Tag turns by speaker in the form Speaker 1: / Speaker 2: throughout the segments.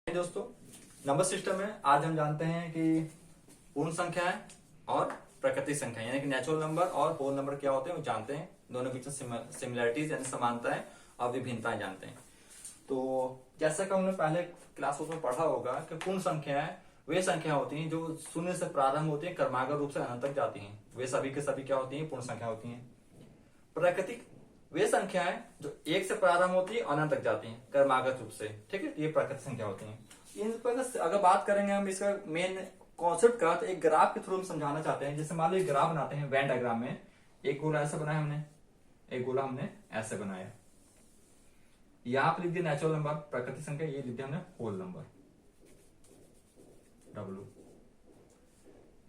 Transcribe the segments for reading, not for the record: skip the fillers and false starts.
Speaker 1: दोस्तों, number system में आज हम जानते हैं कि पूर्ण संख्याएं और प्राकृतिक संख्या यानी कि नेचुरल नंबर और होल नंबर क्या होते हैं वो जानते हैं। दोनों के बीच में सिमिलरिटीज यानी समानताएं और विभिन्नताएं जानते हैं। तो जैसा कि हमने पहले क्लासों में पढ़ा होगा कि पूर्ण संख्याएं वे संख्या होती हैं जो शून्य से प्रारंभ होती हैं, क्रमागत रूप से अनंत तक जाती हैं। वे सभी के सभी क्या होती हैं? पूर्ण संख्या होती हैं। प्राकृतिक वे संख्याएं जो एक से प्रारंभ होती है अनंत तक जाती हैं क्रमागत रूप से। ठीक है, ये प्राकृतिक संख्या होती हैं। इन पर अगर बात करेंगे हम इसका मेन कॉन्सेप्ट का, तो एक ग्राफ के थ्रू हम समझाना चाहते हैं। जैसे मान लो एक ग्राफ बनाते हैं वेन डायग्राम में। एक गोला ऐसे बनाया हमने, एक गोला हमने ऐसे बनाया। यहां पर लिख दिया नेचुरल नंबर प्राकृतिक संख्या, ये लिख दिया हमने होल नंबर W।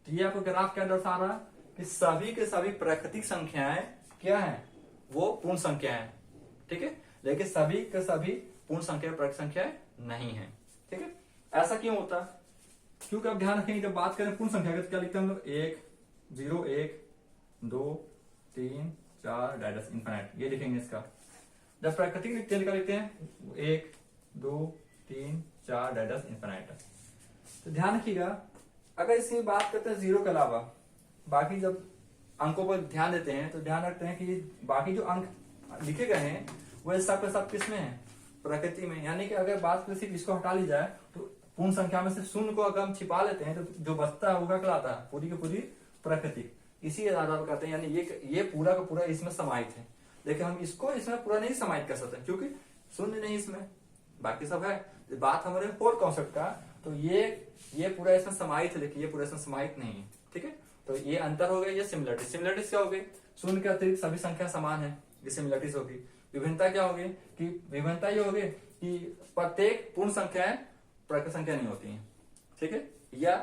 Speaker 1: तो ये आपको ग्राफ क्या दर्शा रहा है कि सभी के सभी प्राकृतिक संख्याएं क्या है? वो पूर्ण संख्या है। ठीक है, लेकिन सभी के सभी पूर्ण संख्या प्राकृतिक संख्याएं नहीं है। ठीक है, ऐसा क्यों होता है? क्योंकि आप ध्यान रखेंगे जब बात करें पूर्ण संख्या का तो क्या लिखते हैं हम लोग? 1 0 1 2 3 4 डायडस इनफाइनाइट, ये लिखेंगे इसका। जब प्राकृतिक लिखते हैं क्या लिखते हैं? 1 2 3 4 डायडस इनफाइनाइट। तो ध्यान रखिएगा, अगर इसकी बात करते हैं जीरो के अलावा बाकी जब अंकों पर ध्यान देते हैं तो ध्यान रखते हैं कि बाकी जो अंक लिखे गए हैं वो सब के सब किस में है? प्रकृति में। यानी कि अगर बात करें सिर्फ इसको हटा ली जाए तो पूर्ण संख्या में से शून्य को अगर हम छिपा लेते हैं तो जो बचता है वो क्या कहलाता है? पूरी की पूरी प्रकृति। इसी आधार पर कहते हैं, यानी ये पूरा का पूरा इसमें समाहित है। लेकिन हम इसको इसमें पूरा नहीं समाहित कर सकते क्योंकि शून्य नहीं इसमें, बाकी सब है। बात हमारे होल कॉन्सेप्ट का, तो ये पूरा इसमें समाहित है लेकिन ये पूरा इसमें समाहित नहीं है। ठीक है, तो ये अंतर हो गया। ये सिमिलरिटीज। सिमिलरिटीज क्या हो गई? शून्य के अतिरिक्त सभी संख्या समान है, ये सिमिलरिटीज होगी। विभिन्नता क्या होगी? कि विभिन्नता ये होगी कि प्रत्येक पूर्ण संख्याएं प्राकृतिक संख्या नहीं होती हैं। ठीक है, या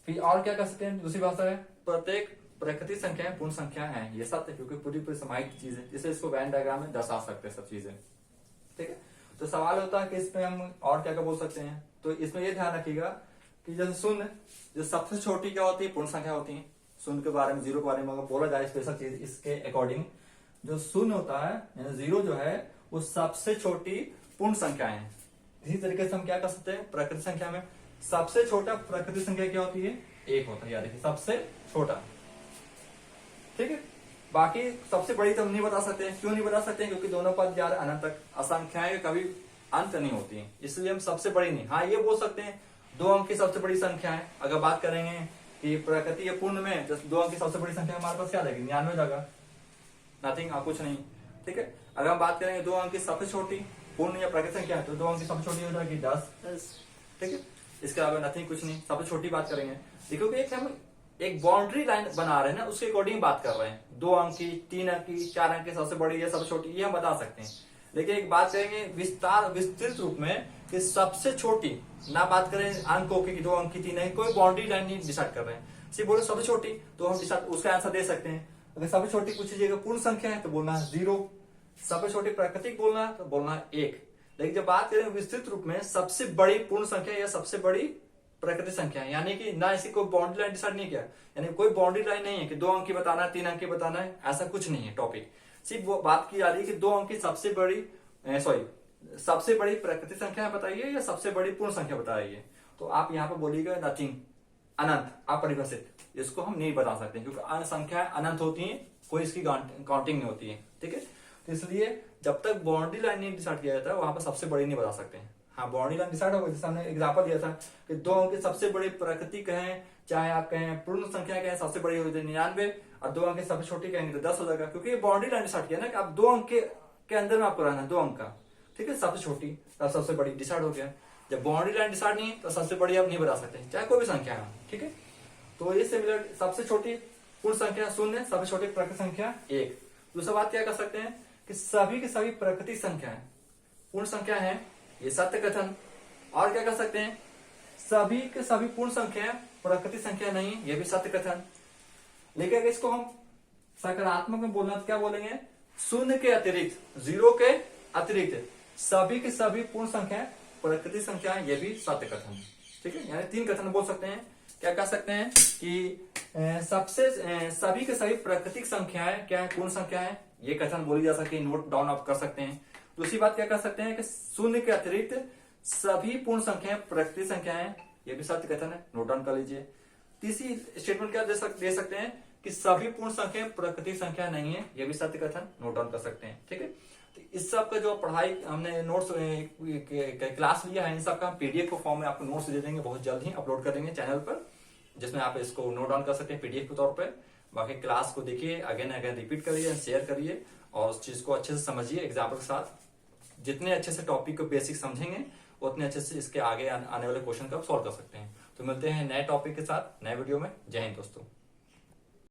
Speaker 1: फिर और क्या कर सकते हैं दूसरी भाषा है, प्रत्येक प्राकृतिक संख्याएं पूर्ण संख्या है। ये सत्य है क्योंकि पूरी पूरी समाहित चीज है, जिसे इसको वेन डायग्राम में दर्शा सकते हैं सब चीजें। ठीक है, तो सवाल होता है कि इसमें हम और क्या क्या बोल सकते हैं। तो इसमें ये ध्यान रखिएगा कि जैसे शून्य, जो सबसे छोटी क्या होती है? पूर्ण संख्या होती है। शून्य के बारे में, जीरो के बारे में अगर बोला जाए स्पेशल चीज, इसके अकॉर्डिंग जो शून्य होता है यानी जीरो जो है वो सबसे छोटी पूर्ण संख्या है। इसी तरीके से हम क्या कर सकते हैं? प्राकृतिक संख्या में सबसे छोटा प्राकृतिक संख्या क्या होती है? 1 होता है। याद रखिए, सबसे छोटा। ठीक है, बाकी सबसे बड़ी तो हम नहीं बता सकते। क्यों नहीं बता सकते? क्योंकि दोनों पद जा रहे अनंत तक, असंख्याएं कभी अंत नहीं होती है, इसलिए हम सबसे बड़ी नहीं। हाँ, ये बोल सकते हैं 2 अंक की सबसे बड़ी संख्या है। अगर बात करेंगे कि प्रकृति या पूर्ण में 2 अंक की सबसे बड़ी संख्या हमारे पास क्या रहेगी? 99 जगह, नथिंग, कुछ नहीं। ठीक है, अगर हम बात करेंगे 2 अंक की सबसे छोटी पूर्ण या प्राकृतिक संख्या है तो 2 अंक की सबसे छोटी हो जाएगी 10। ठीक है, इसके अलावा नथिंग, कुछ नहीं। सबसे छोटी बात करेंगे, देखो कि हम एक बाउंड्री लाइन बना रहे हैं ना, उसके अकॉर्डिंग बात कर रहे हैं। 2 अंक की, 3 अंक की, 4 अंक की सबसे बड़ी या सबसे छोटी, ये हम बता सकते हैं। लेकिन एक बात करेंगे विस्तृत रूप में कि सबसे छोटी, ना बात करें अंकों की 2 अंक की, 3 अंक, कोई बाउंड्री लाइन नहीं डिसाइड कर रहे हैं। सिर्फ बोले सबसे छोटी, तो हम उसका आंसर दे सकते हैं। अगर सबसे छोटी पूछिएगा पूर्ण संख्या है तो बोलना है 0। सबसे छोटी प्राकृतिक बोलना है तो बोलना है 1। लेकिन जब बात करें विस्तृत रूप में सबसे बड़ी पूर्ण संख्या या सबसे बड़ी प्राकृतिक संख्या, यानी कि ना इसी कोई बाउंड्री लाइन डिसाइड नहीं किया, यानी कोई बाउंड्री लाइन नहीं है कि 2 अंक की बताना है, 3 अंक की बताना है, ऐसा कुछ नहीं है टॉपिक। सिर्फ वो बात की जा रही है कि 2 अंक की सबसे बड़ी प्राकृतिक संख्या बताइए या सबसे बड़ी पूर्ण संख्या बताइए। तो आप यहाँ पे बोलिएगा नथिंग, अनंत, अपरिभाषित। इसको हम नहीं बता सकते क्योंकि अन्य संख्याएं अनंत होती हैं, कोई इसकी काउंटिंग नहीं होती है। ठीक है, तो इसलिए जब तक बाउंड्री लाइन नहीं डिसाइड किया जाता है वहां पर सबसे बड़ी नहीं बता सकते हैं। हाँ, बाउंड्री लाइन डिसाइड होगा, जैसे हमने एग्जाम्पल दिया था कि 2 अंक की सबसे बड़ी प्राकृतिक कहें, चाहे आप कहें पूर्ण संख्या कहें, सबसे बड़ी हो जाए 99, और 2 अंक की सबसे छोटी कहेंगे तो 10 हो जाएगा। क्योंकि ये बाउंड्री लाइन डिसाइड किया ना कि आप 2 अंक के अंदर में आपको रहना है, 2 अंक का। ठीक है, सबसे छोटी तब सबसे बड़ी डिसाइड हो गया। जब बाउंड्री लाइन डिसाइड नहीं है तो सबसे बड़ी आप नहीं बता सकते, चाहे कोई भी संख्या है। ठीक है, तो ये सिमिलर, सबसे छोटी पूर्ण संख्या 0, सबसे छोटी प्राकृतिक संख्या 1। दूसरा बात क्या कर सकते हैं कि सभी की सभी प्राकृतिक संख्याएं पूर्ण संख्या है, ये सत्य कथन। और क्या कर सकते हैं? सभी के सभी पूर्ण संख्याएं प्राकृतिक संख्या नहीं, ये भी सत्य कथन। लेकिन अगर इसको हम सकारात्मक में बोलना तो क्या बोलेंगे? 0 के अतिरिक्त, 0 के अतिरिक्त सभी की सभी पूर्ण संख्याएं प्राकृतिक संख्या, ये भी सत्य कथन। ठीक है, यानी 3 कथन बोल सकते हैं। क्या कह सकते हैं कि सभी के सभी प्राकृतिक संख्याएं क्या है? पूर्ण संख्या है, ये कथन बोली जा सकती है, नोट डाउन आप कर सकते हैं। दूसरी बात क्या कर सकते हैं कि 0 के अतिरिक्त सभी पूर्ण संख्याएं प्राकृतिक संख्याएं, ये भी सत्य कथन है, नोट डाउन कर लीजिए। तीसरी स्टेटमेंट क्या दे सकते हैं कि सभी पूर्ण संख्याएं प्राकृतिक संख्या नहीं है, ये भी सत्य कथन, नोट डाउन कर सकते हैं। ठीक है, तो इस सब का जो पढ़ाई हमने नोट्स क्लास लिया है, इन सब का हम पीडीएफ के फॉर्म में आपको नोट्स दे देंगे, बहुत जल्द ही अपलोड कर देंगे चैनल पर, जिसमें आप इसको नोट डाउन कर सकते हैं पीडीएफ के तौर पर। बाकी क्लास को देखिए, अगेन अगेन रिपीट करिए, शेयर करिए और उस चीज को अच्छे से समझिए एग्जाम्पल के साथ। जितने अच्छे से टॉपिक को बेसिक समझेंगे उतने अच्छे से इसके आगे आने वाले क्वेश्चन का सॉल्व कर सकते हैं। तो मिलते हैं नए टॉपिक के साथ नए वीडियो में। जय हिंद दोस्तों।